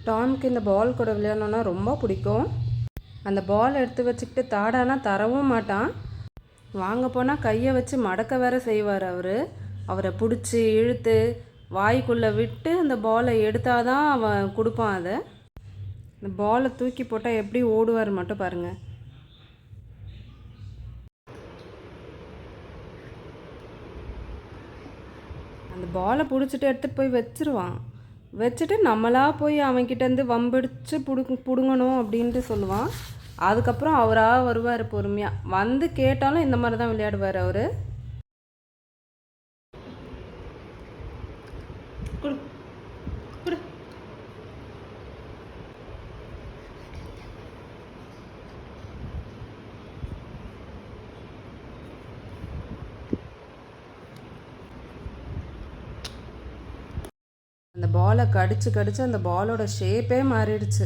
டாம்க்கு இந்த பால் கூட விளையாடணுன்னா ரொம்ப பிடிக்கும். அந்த பால் எடுத்து வச்சுக்கிட்டு தாடானா தரவும் மாட்டான். வாங்க போனால் கையை வச்சு மடக்க வேற செய்வார் அவர். அவரை பிடிச்சி இழுத்து வாய்க்குள்ளே விட்டு அந்த பாலை எடுத்தால் தான் அவன் கொடுப்பான். அதை இந்த பாலை தூக்கி போட்டால் எப்படி ஓடுவார் மட்டும் பாருங்கள். அந்த பாலை பிடிச்சிட்டு எடுத்துகிட்டு போய் வச்சிருவான். வச்சுட்டு நம்மளாக போய் அவன்கிட்டேருந்து வம்பிடிச்சு பிடுங்கணும் அப்படின்ட்டு சொல்லுவான். அதுக்கப்புறம் அவராக வருவார் பொறுமையாக. வந்து கேட்டாலும் இந்த மாதிரி தான் விளையாடுவார் அவர். அந்த பாலை கடிச்சு கடிச்சு அந்த பாலோட ஷேப்பே மாறிடுச்சு.